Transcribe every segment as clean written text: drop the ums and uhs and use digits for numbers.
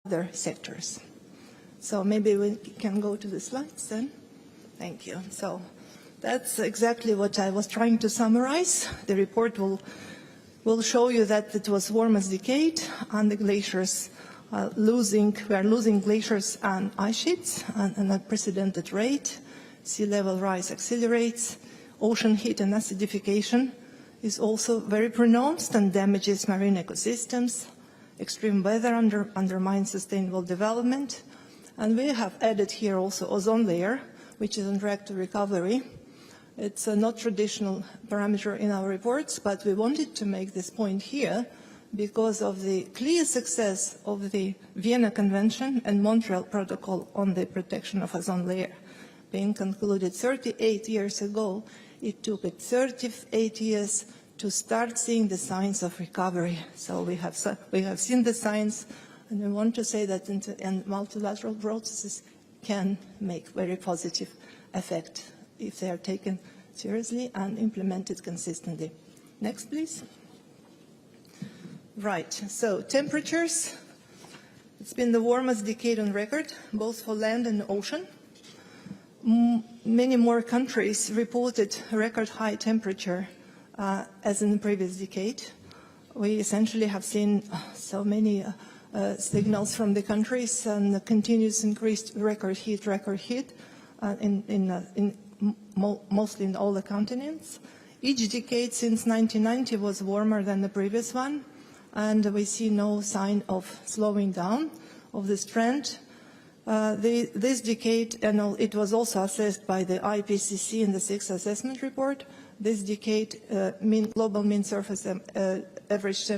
other sectors. So maybe we can go to the slides then. Thank you. So that's exactly what I was trying to summarize. The report will show you that it was warmest decade and the glaciers we are losing glaciers and ice sheets at an unprecedented rate. Sea level rise accelerates. Ocean heat and acidification is also very pronounced and damages marine ecosystems. Extreme weather undermines sustainable development. And we have added here also ozone layer, which is on track to recovery. It's a not traditional parameter in our reports, but we wanted to make this point here because of the clear success of the Vienna Convention and Montreal Protocol on the protection of ozone layer. Being concluded 38 years ago, it took 38 years to start seeing the signs of recovery. So we have seen the signs, and we want to say that multilateral processes can make very positive effect if they are taken seriously and implemented consistently. Next, please. Right, so temperatures. It's been the warmest decade on record, both for land and ocean. Many more countries reported record high temperature as in the previous decade. We essentially have seen so many signals from the countries and the continuous increased record heat mostly in all the continents. Each decade since 1990 was warmer than the previous one, and we see no sign of slowing down of this trend. This decade, and it was also assessed by the IPCC in the 6th assessment report, this decade global mean surface average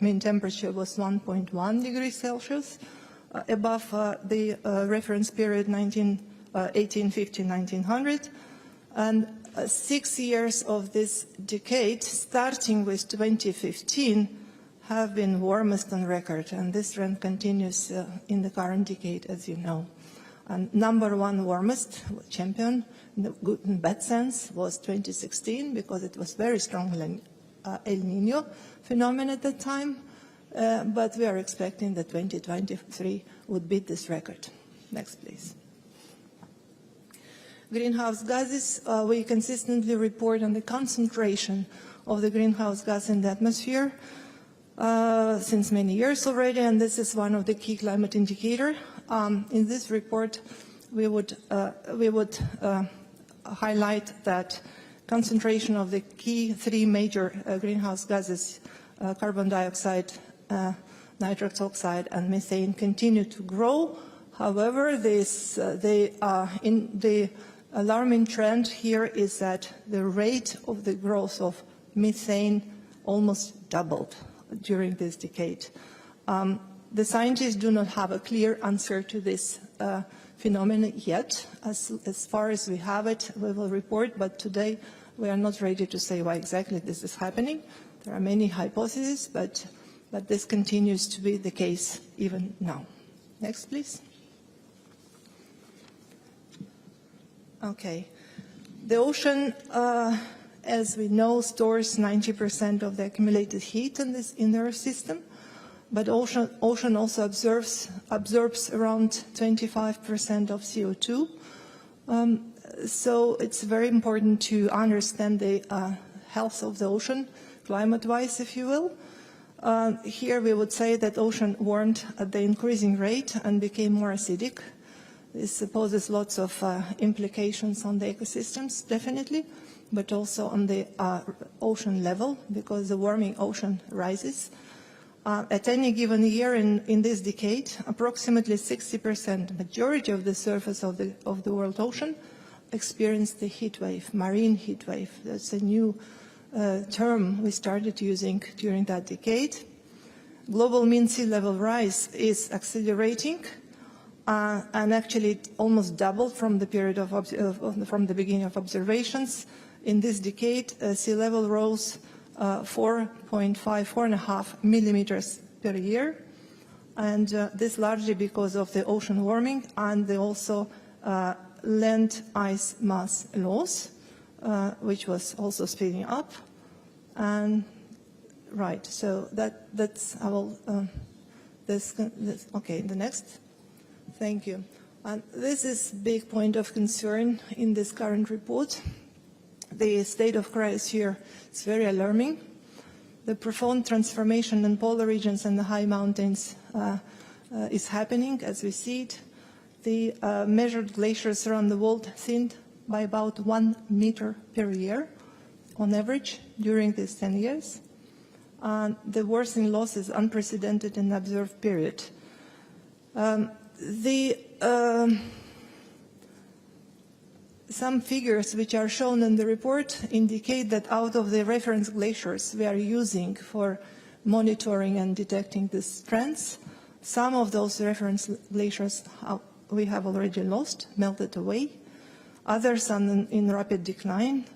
mean temperature was 1.1 degrees Celsius, above the reference period 1850-1900. And 6 years of this decade, starting with 2015, have been warmest on record, and this trend continues in the current decade, as you know. And number one warmest champion, in the good and bad sense, was 2016, because it was very strong El Nino phenomenon at that time, but we are expecting that 2023 would beat this record. Next, please. Greenhouse gases, we consistently report on the concentration of the greenhouse gas in the atmosphere since many years already, and this is one of the key climate indicators. In this report, we would highlight that concentration of the key three major greenhouse gases, carbon dioxide, nitrous oxide, and methane, continue to grow. However, the alarming trend here is that the rate of the growth of methane almost doubled during this decade. The scientists do not have a clear answer to this phenomenon yet. As far as we have it, we will report, but today we are not ready to say why exactly this is happening. There are many hypotheses, but this continues to be the case even now. Next, please. Okay. The ocean, as we know, stores 90% of the accumulated heat in the Earth system, but ocean also absorbs around 25% of CO2. So it's very important to understand the health of the ocean, climate-wise, if you will. Here we would say that ocean warmed at the increasing rate and became more acidic. This poses lots of implications on the ecosystems, definitely, but also on the ocean level, because the warming ocean rises. At any given year in this decade, approximately 60%, majority of the surface of the world ocean, experienced the heat wave, marine heat wave. That's a new term we started using during that decade. Global mean sea level rise is accelerating, and actually it almost doubled from the period from the beginning of observations. In this decade, sea level rose 4.5 millimeters per year, and this largely because of the ocean warming and also land ice mass loss, which was also speeding up. And right, so that's I will Okay, the next. Thank you. And this is a big point of concern in this current report. The state of crisis here is very alarming. The profound transformation in polar regions and the high mountains is happening as we see it. The measured glaciers around the world thinned by about 1 meter per year on average during these 10 years. The worsening loss is unprecedented in the observed period. Some figures which are shown in the report indicate that out of the reference glaciers we are using for monitoring and detecting these trends, some of those reference glaciers we have already lost, melted away. Others are in rapid decline.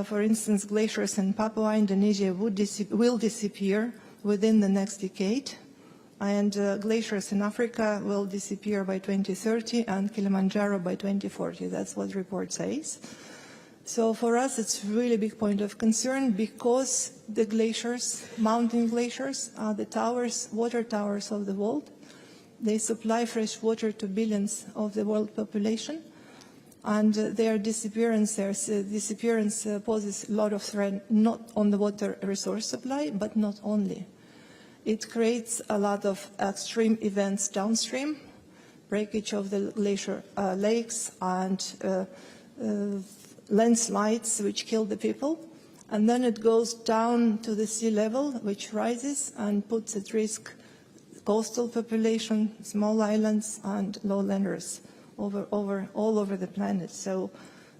For instance, glaciers in Papua, Indonesia will disappear within the next decade, and glaciers in Africa will disappear by 2030 and Kilimanjaro by 2040. That's what the report says. So for us, it's really a big point of concern because the glaciers, mountain glaciers, are the towers, water towers of the world. They supply fresh water to billions of the world population. And their disappearance poses a lot of threat, not on the water resource supply, but not only. It creates a lot of extreme events downstream, breakage of the glacier lakes and landslides which kill the people. And then it goes down to the sea level, which rises and puts at risk coastal population, small islands, and lowlanders all over the planet. So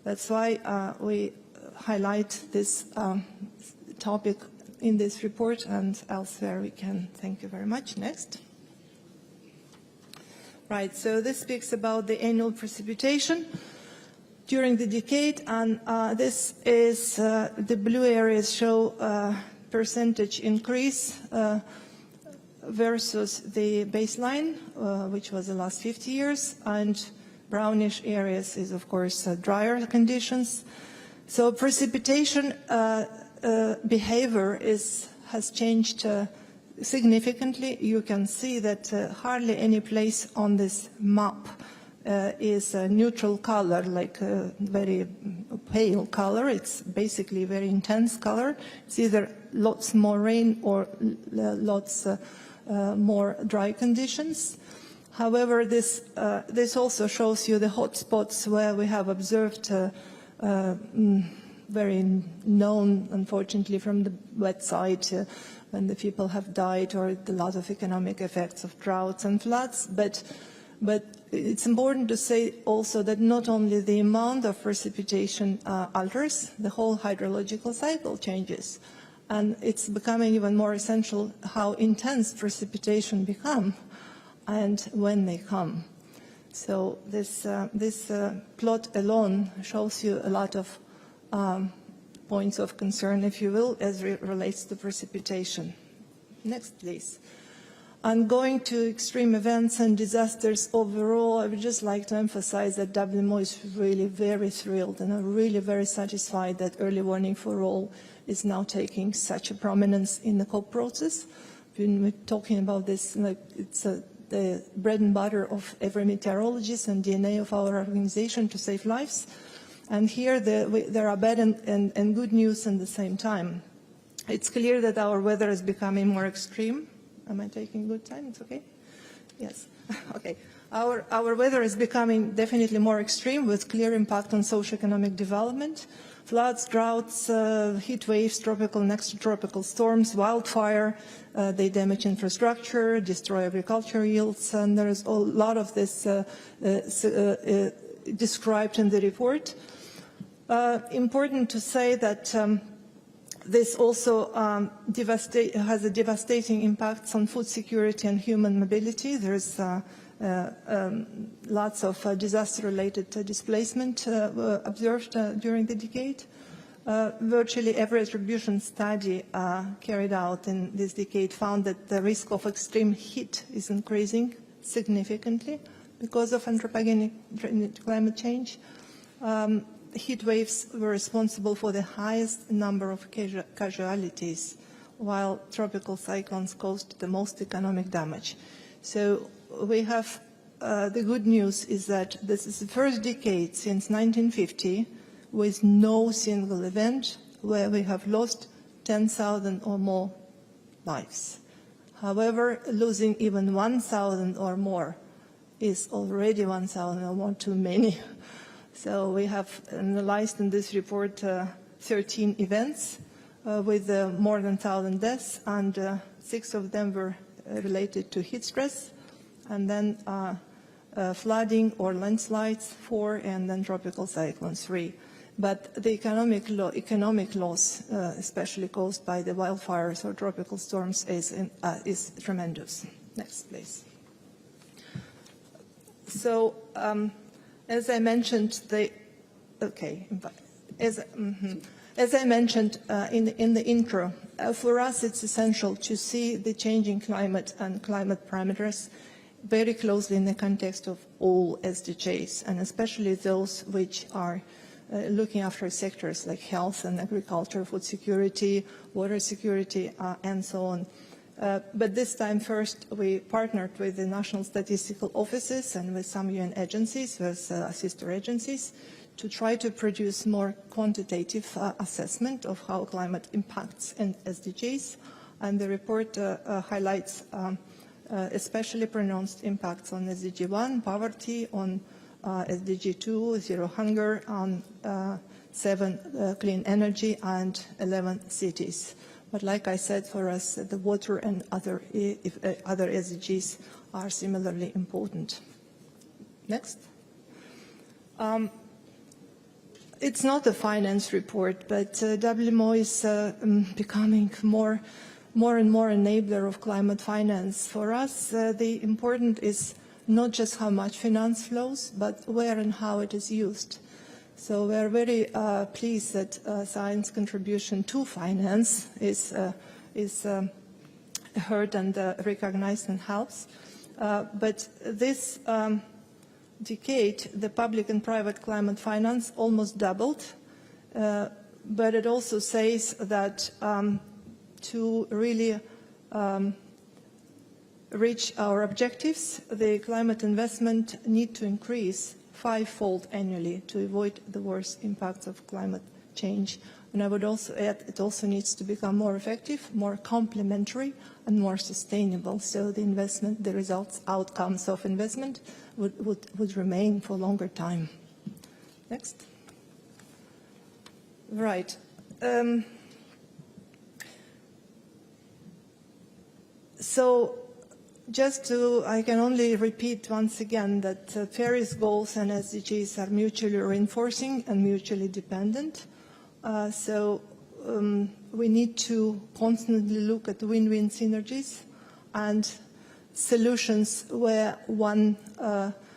that's why we highlight this topic in this report and elsewhere we can. Thank you very much. Next. Right, so this speaks about the annual precipitation during the decade, and this is the blue areas show percentage increase versus the baseline, which was the last 50 years, and brownish areas is, of course, drier conditions. So precipitation behavior has changed significantly. You can see that hardly any place on this map is a neutral color, like a very pale color. It's basically a very intense color. It's either lots more rain or lots more dry conditions. However, this also shows you the hotspots where we have observed very known, unfortunately, from the wet side when the people have died, or a lot of economic effects of droughts and floods. But it's important to say also that not only the amount of precipitation alters, the whole hydrological cycle changes. And it's becoming even more essential how intense precipitation become and when they come. So this plot alone shows you a lot of points of concern, if you will, as it relates to precipitation. Next, please. And going to extreme events and disasters overall, I would just like to emphasize that WMO is really very thrilled and I'm really very satisfied that early warning for all is now taking such a prominence in the COP process. We're talking about this, like it's the bread and butter of every meteorologist and DNA of our organization to save lives. And here there are bad and good news at the same time. It's clear that our weather is becoming more extreme. Am I taking good time? It's okay? Yes. Okay. Our weather is becoming definitely more extreme with clear impact on socio-economic development. Floods, droughts, heat waves, tropical and extratropical storms, wildfire, they damage infrastructure, destroy agriculture yields, and there is a lot of this described in the report. Important to say that this also has a devastating impact on food security and human mobility. There's lots of disaster-related displacement observed during the decade. Virtually every attribution study carried out in this decade found that the risk of extreme heat is increasing significantly because of anthropogenic climate change. Heat waves were responsible for the highest number of casualties while tropical cyclones caused the most economic damage. So we have the good news is that this is the first decade since 1950 with no single event where we have lost 10,000 or more lives. However, losing even 1,000 or more is already 1,000 or more too many. So we have analyzed in this report 13 events with more than 1,000 deaths, and 6 of them were related to heat stress, and then flooding or landslides 4, and then tropical cyclones 3. But the economic loss, especially caused by the wildfires or tropical storms, is tremendous. Next, please. So, as I mentioned, as I mentioned in the intro, for us it's essential to see the changing climate and climate parameters very closely in the context of all SDGs, and especially those which are looking after sectors like health and agriculture, food security, water security, and so on. But this time first we partnered with the national statistical offices and with some UN agencies, with sister agencies, to try to produce more quantitative assessment of how climate impacts in SDGs. And the report highlights especially pronounced impacts on SDG 1, poverty, on SDG 2, zero hunger, on 7, clean energy, and 11, cities. But like I said, for us, the water and other SDGs are similarly important. Next. It's not a finance report, but WMO is becoming more and more enabler of climate finance. For us, the important is not just how much finance flows, but where and how it is used. So we are very pleased that science contribution to finance is heard and recognized and helps. But this decade, the public and private climate finance almost doubled. But it also says that to really reach our objectives, the climate investment need to increase 5-fold annually to avoid the worst impacts of climate change. And I would also add, it also needs to become more effective, more complementary, and more sustainable. So the investment, the results, outcomes of investment would remain for a longer time. Next. Right. So I can only repeat once again that Paris goals and SDGs are mutually reinforcing and mutually dependent. We need to constantly look at win-win synergies and solutions where one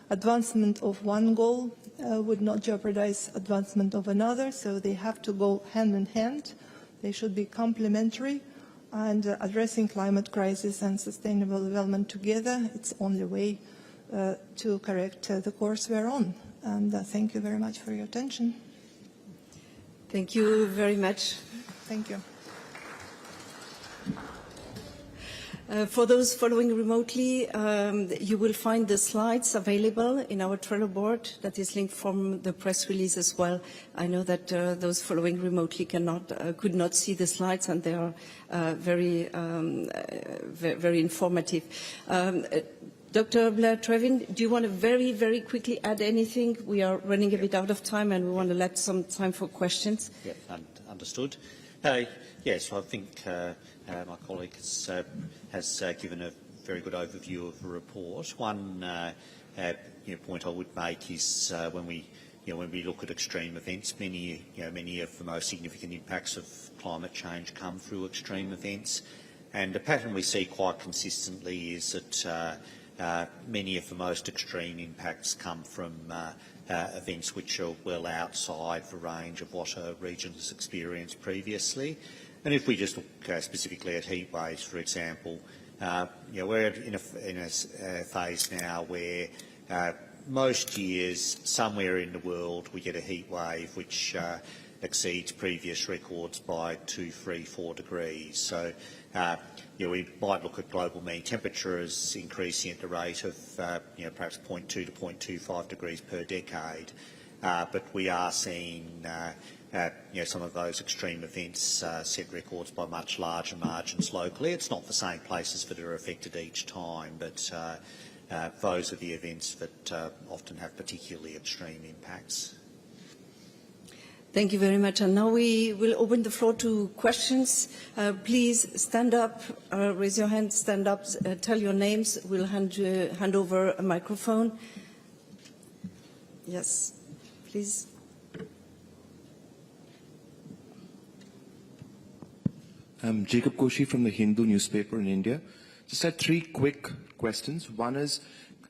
advancement of one goal would not jeopardize advancement of another. So they have to go hand in hand. They should be complementary. And addressing climate crisis and sustainable development together, it's the only way to correct the course we're on. And thank you very much for your attention. Thank you very much. Thank you. For those following remotely, you will find the slides available in our Trello board that is linked from the press release as well. I know that those following remotely could not see the slides, and they are very informative. Dr. Blair-Trevin, do you want to very, very quickly add anything? We are running a bit out of time, and we want to let some time for questions. Yeah, understood. Yes, I think my colleague has given a very good overview of the report. One point I would make is when we look at extreme events, many of the most significant impacts of climate change come through extreme events, and the pattern we see quite consistently is that many of the most extreme impacts come from events which are well outside the range of what a region has experienced previously. And if we just look specifically at heat waves, for example, we're in a phase now where most years, somewhere in the world, we get a heat wave which exceeds previous records by 2, 3, 4 degrees. So we might look at global mean temperature as increasing at the rate of perhaps 0.2 to 0.25 degrees per decade, but we are seeing some of those extreme events set records by much larger margins locally. It's not the same places that are affected each time, but those are the events that often have particularly extreme impacts. Thank you very much. And now we will open the floor to questions. Please stand up, raise your hand, stand up, tell your names. We'll hand over a microphone. Yes, please. I'm Jacob Koshi from the Hindu newspaper in India. Just had 3 quick questions. One is,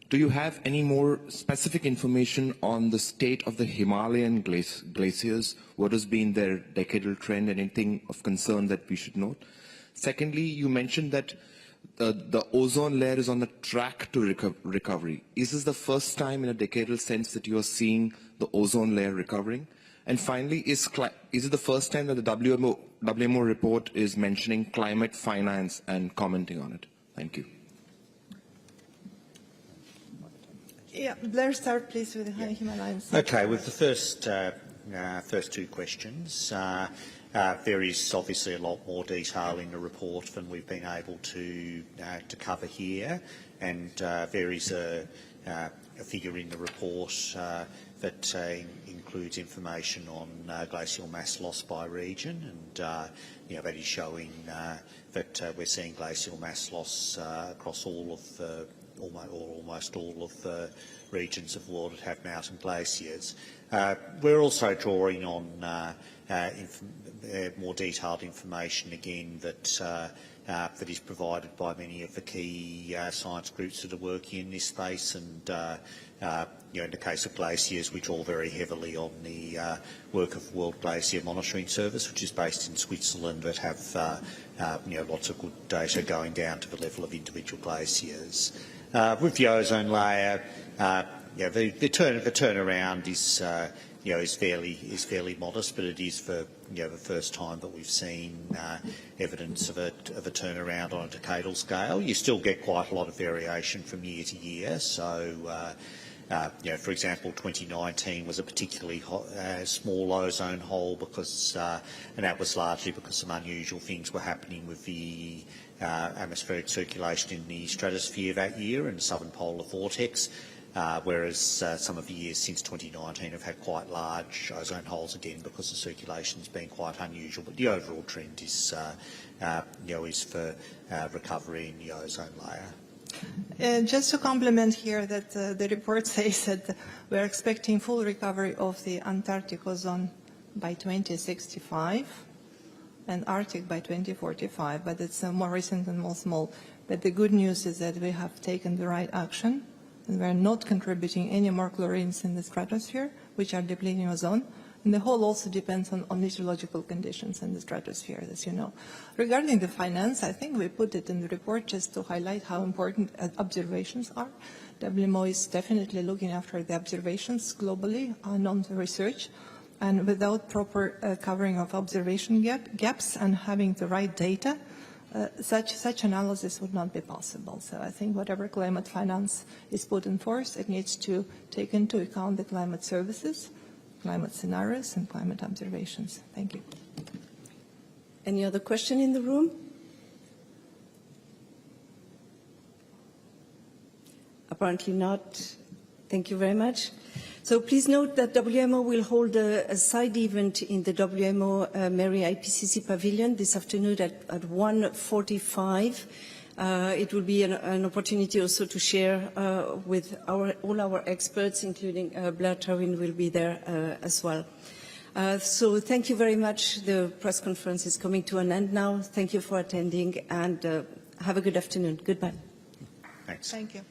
do you have any more specific information on the state of the Himalayan glaciers? What has been their decadal trend? Anything of concern that we should note? Secondly, you mentioned that the ozone layer is on the track to recovery. Is this the first time in a decadal sense that you are seeing the ozone layer recovering? And finally, is it the first time that the WMO report is mentioning climate finance and commenting on it? Thank you. Yeah, Blair, start please with the High Himalayas. Okay, with the first 2 questions, there is obviously a lot more detail in the report than we've been able to cover here, and there is a figure in the report that includes information on glacial mass loss by region, and that is showing that we're seeing glacial mass loss across all of almost all of the regions of the world that have mountain glaciers. We're also drawing on more detailed information again that is provided by many of the key science groups that are working in this space, and in the case of glaciers, we draw very heavily on the work of the World Glacier Monitoring Service, which is based in Switzerland, that have lots of good data going down to the level of individual glaciers. With the ozone layer, the turnaround is fairly modest, but it is for the first time that we've seen evidence of a turnaround on a decadal scale. You still get quite a lot of variation from year to year. So, for example, 2019 was a particularly small ozone hole because, and that was largely because some unusual things were happening with the atmospheric circulation in the stratosphere that year and the southern polar vortex, whereas some of the years since 2019 have had quite large ozone holes again because the circulation's been quite unusual. But the overall trend is, is for recovery in the ozone layer. Just to complement here that the report says that we're expecting full recovery of the Antarctic ozone by 2065. And Arctic by 2045, but it's more recent and more small. But the good news is that we have taken the right action, and we're not contributing any more chlorines in the stratosphere, which are depleting ozone. And the whole also depends on meteorological conditions in the stratosphere, as you know. Regarding the finance, I think we put it in the report just to highlight how important observations are. WMO is definitely looking after the observations globally, non research. And without proper covering of observation gaps and having the right data, such analysis would not be possible. So I think whatever climate finance is put in force, it needs to take into account the climate services, climate scenarios, and climate observations. Thank you. Any other question in the room? Apparently not. Thank you very much. So please note that WMO will hold a side event in the WMO Mary IPCC Pavilion this afternoon at 1:45. It will be an opportunity also to share with all our experts, including Blair Tarwin will be there as well. So thank you very much. The press conference is coming to an end now. Thank you for attending, and have a good afternoon. Goodbye. Thanks. Thank you.